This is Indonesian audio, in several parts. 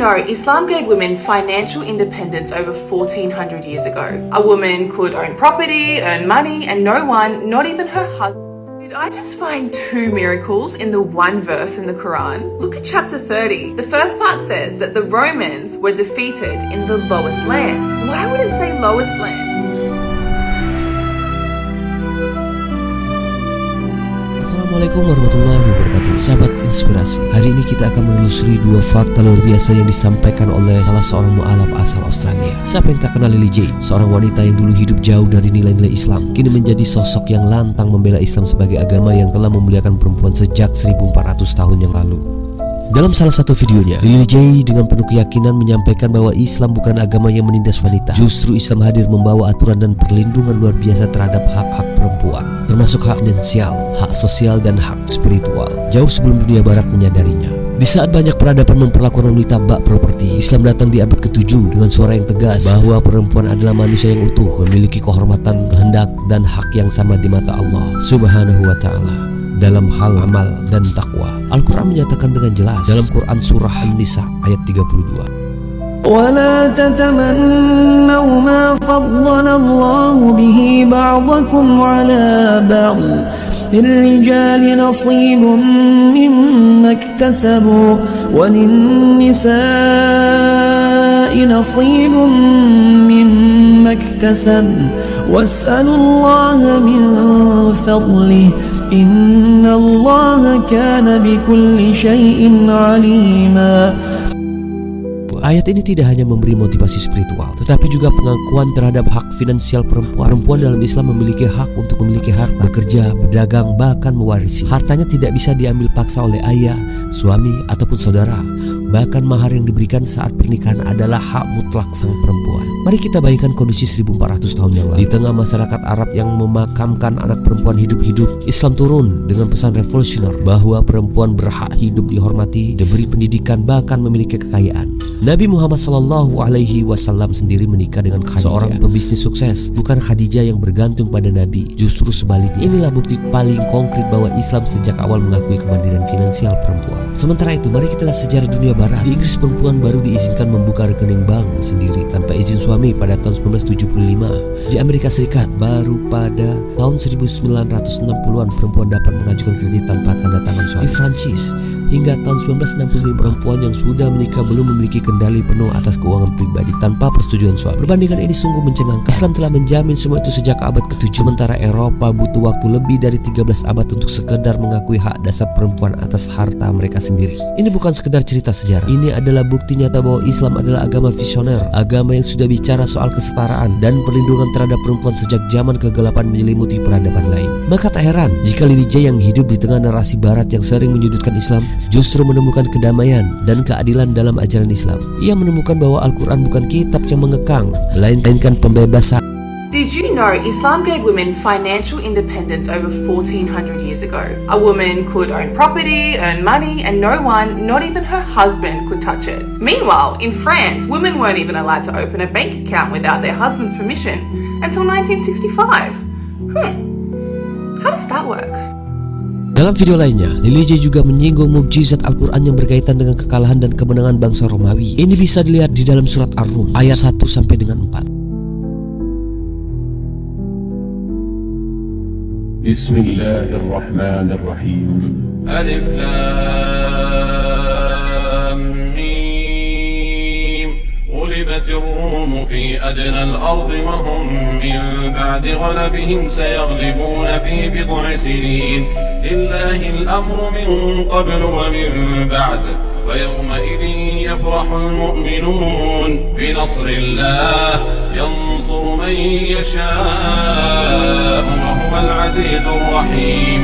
know Islam gave women financial independence over 1400 years ago? A woman could own property, earn money, and no one, not even her husband. Did I just find two miracles in the one verse in the Quran? Look at chapter 30. The first part says that the Romans were defeated in the lowest land. Why would it say lowest land? Assalamualaikum warahmatullahi wabarakatuh. Sahabat inspirasi, hari ini kita akan menelusuri dua fakta luar biasa yang disampaikan oleh salah seorang mu'alaf asal Australia. Siapa yang tak kenal Lily Jane, seorang wanita yang dulu hidup jauh dari nilai-nilai Islam, kini menjadi sosok yang lantang membela Islam sebagai agama yang telah memuliakan perempuan sejak 1400 tahun yang lalu. Dalam salah satu videonya, Lily Jane dengan penuh keyakinan menyampaikan bahwa Islam bukan agama yang menindas wanita. Justru Islam hadir membawa aturan dan perlindungan luar biasa terhadap hak-hak perempuan, termasuk hak finansial, hak sosial, dan hak spiritual, jauh sebelum dunia barat menyadarinya. Di saat banyak peradaban memperlakukan wanita bak properti, Islam datang di abad ke-7 dengan suara yang tegas bahwa perempuan adalah manusia yang utuh, memiliki kehormatan, kehendak, dan hak yang sama di mata Allah Subhanahu wa Ta'ala. Dalam hal amal dan takwa, Al-Quran menyatakan dengan jelas dalam Quran surah An-Nisa ayat 32. وَلَا تَتَمَنَّوْا مَا فَضَّلَ اللَّهُ بِهِ بَعْضَكُمْ عَلَى بَعْضٍ لِلرِّجَالِ نَصِيبٌ مِّمَّا اكْتَسَبُوا وَلِلنِّسَاءِ نَصِيبٌ مِّمَّا اكْتَسَبْنَ وَاسْأَلُوا اللَّهَ مِن فَضْلِهِ إِنَّ اللَّهَ كَانَ بِكُلِّ شَيْءٍ عَلِيمًا. Ayat ini tidak hanya memberi motivasi spiritual, tetapi juga pengakuan terhadap hak finansial perempuan. Perempuan dalam Islam memiliki hak untuk memiliki harta, bekerja, berdagang, bahkan mewarisi. Hartanya tidak bisa diambil paksa oleh ayah, suami, ataupun saudara. Bahkan mahar yang diberikan saat pernikahan adalah hak mutlak sang perempuan. Mari kita bayangkan kondisi 1400 tahun yang lalu. Di tengah masyarakat Arab yang memakamkan anak perempuan hidup-hidup, Islam turun dengan pesan revolusioner bahwa perempuan berhak hidup dihormati, diberi pendidikan, bahkan memiliki kekayaan. Nabi Muhammad SAW sendiri menikah dengan Khadijah, seorang pebisnis sukses. Bukan Khadijah yang bergantung pada Nabi, justru sebaliknya. Inilah bukti paling konkret bahwa Islam sejak awal mengakui kemandirian finansial perempuan. Sementara itu, mari kita lihat sejarah dunia barat. Di Inggris, perempuan baru diizinkan membuka rekening bank sendiri tanpa izin suami pada tahun 1975. Di Amerika Serikat, baru pada tahun 1960-an perempuan dapat mengajukan kredit tanpa tanda tangan suami. Di Prancis, hingga tahun 1965 perempuan yang sudah menikah belum memiliki kendali penuh atas keuangan pribadi tanpa persetujuan suami. Perbandingan ini sungguh mencengangkan. Islam telah menjamin semua itu sejak abad ke-7. Sementara Eropa butuh waktu lebih dari 13 abad untuk sekedar mengakui hak dasar perempuan atas harta mereka sendiri. Ini bukan sekedar cerita sejarah. Ini adalah bukti nyata bahwa Islam adalah agama visioner, agama yang sudah bicara soal kesetaraan dan perlindungan terhadap perempuan sejak zaman kegelapan menyelimuti peradaban lain. Maka tak heran jika Lily Jane yang hidup di tengah narasi barat yang sering menyudutkan Islam justru menemukan kedamaian dan keadilan dalam ajaran Islam. Ia menemukan bahwa Al-Quran bukan kitab yang mengekang, melainkan pembebasan. Did you know Islam gave women financial independence over 1400 years ago? A woman could own property, earn money, and no one, not even her husband, could touch it. Meanwhile, in France, women weren't even allowed to open a bank account without their husband's permission until 1965. How does that work? Dalam video lainnya, Lily Jane juga menyinggung mukjizat Al-Quran yang berkaitan dengan kekalahan dan kemenangan bangsa Romawi. Ini bisa dilihat di dalam surat Ar-Rum ayat 1 sampai dengan 4. Bismillahirrahmanirrahim. Alif Lam Mim. غلبت الروم في أدنى الأرض وهم من بعد غلبهم سيغلبون في بضع سنين لله الأمر من قبل ومن بعد ويومئذ يفرح المؤمنون بنصر الله ينصر من يشاء وهو العزيز الرحيم.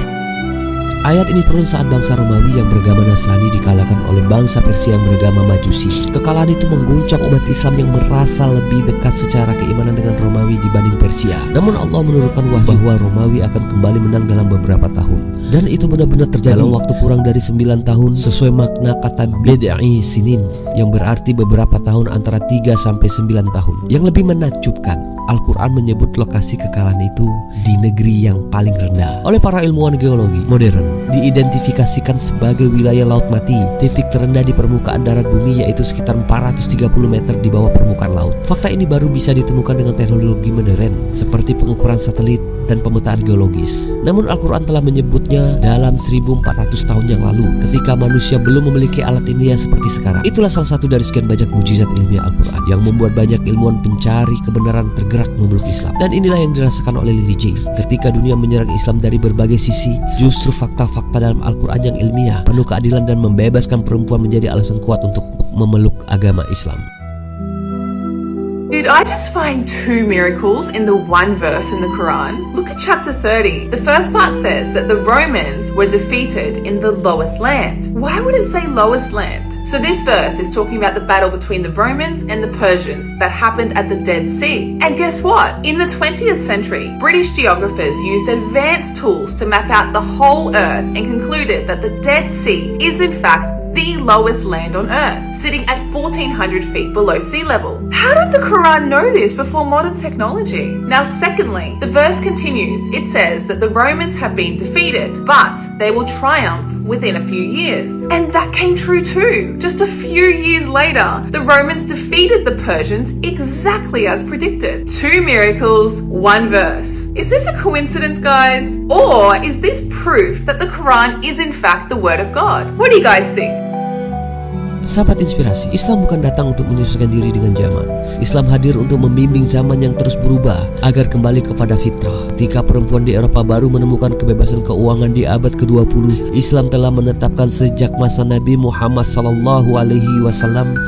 Ayat ini turun saat bangsa Romawi yang beragama Nasrani dikalahkan oleh bangsa Persia yang beragama Majusi. Kekalahan itu mengguncang umat Islam yang merasa lebih dekat secara keimanan dengan Romawi dibanding Persia. Namun Allah menurunkan wahyu bahwa Romawi akan kembali menang dalam beberapa tahun. Dan itu benar-benar terjadi dalam waktu kurang dari 9 tahun sesuai makna kata bid'i sinin yang berarti beberapa tahun antara 3 sampai 9 tahun. Yang lebih menakjubkan, Al-Quran menyebut lokasi kekalahan itu di negeri yang paling rendah. Oleh para ilmuwan geologi modern, diidentifikasikan sebagai wilayah laut mati. Titik terendah di permukaan darat bumi yaitu sekitar 430 meter di bawah permukaan laut. Fakta ini baru bisa ditemukan dengan teknologi modern seperti pengukuran satelit dan pemetaan geologis. Namun Al-Quran telah menyebutnya dalam 1400 tahun yang lalu ketika manusia belum memiliki alat ilmiah seperti sekarang. Itulah salah satu dari sekian banyak mukjizat ilmiah Al-Quran yang membuat banyak ilmuwan pencari kebenaran tergerak memeluk Islam. Dan inilah yang dirasakan oleh Lily J. Ketika dunia menyerang Islam dari berbagai sisi, justru fakta-fakta dalam Al-Quran yang ilmiah, penuh keadilan dan membebaskan perempuan menjadi alasan kuat untuk memeluk agama Islam. Did I just find two miracles in the one verse in the Quran? Look at chapter 30. The first part says that the Romans were defeated in the lowest land. Why would it say lowest land? So this verse is talking about the battle between the Romans and the Persians that happened at the Dead Sea. And guess what? In the 20th century, British geographers used advanced tools to map out the whole earth and concluded that the Dead Sea is in fact the lowest land on earth, sitting at 1400 feet below sea level. How did the Quran know this before modern technology? Now secondly, the verse continues. It says that the Romans have been defeated, but they will triumph within a few years. And that came true too. Just a few years later, the Romans defeated the Persians exactly as predicted. Two miracles, one verse. Is this a coincidence, guys? Or is this proof that the Quran is in fact the word of God? What do you guys think? Sahabat inspirasi, Islam bukan datang untuk menyesuaikan diri dengan zaman. Islam hadir untuk membimbing zaman yang terus berubah agar kembali kepada fitrah. Ketika perempuan di Eropa baru menemukan kebebasan keuangan di abad ke-20, Islam telah menetapkan sejak masa Nabi Muhammad SAW.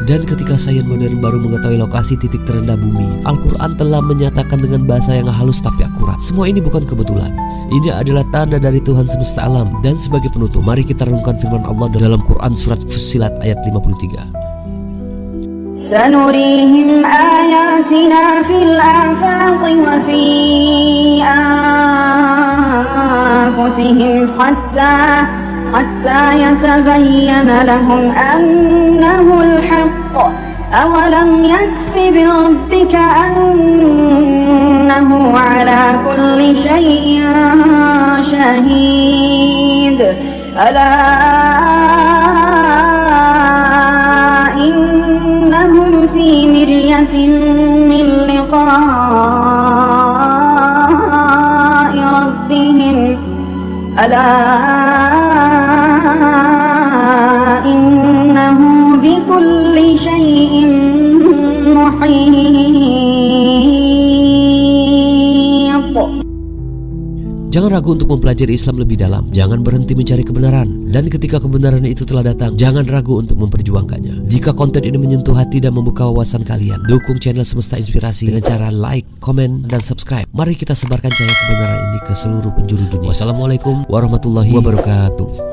Dan ketika sains modern baru mengetahui lokasi titik terendah bumi, Al-Quran telah menyatakan dengan bahasa yang halus tapi akurat. Semua ini bukan kebetulan. Ini adalah tanda dari Tuhan semesta alam. Dan sebagai penutup, mari kita renungkan firman Allah dalam Quran surat Fussilat ayat 53. سنريهم آياتنا في الآفاق وفي أنفسهم حتى يتبين لهم أنه الحق أولم يكف بربك أنه على كل شيء شهيد ألا إنهم في مرية من لقاء ربهم ألا إنه بكل شيء محيط. Jangan ragu untuk mempelajari Islam lebih dalam. Jangan berhenti mencari kebenaran. Dan ketika kebenaran itu telah datang, jangan ragu untuk memperjuangkannya. Jika konten ini menyentuh hati dan membuka wawasan kalian, dukung channel Semesta Inspirasi dengan cara like, komen, dan subscribe. Mari kita sebarkan cahaya kebenaran ini ke seluruh penjuru dunia. Wassalamualaikum warahmatullahi wabarakatuh.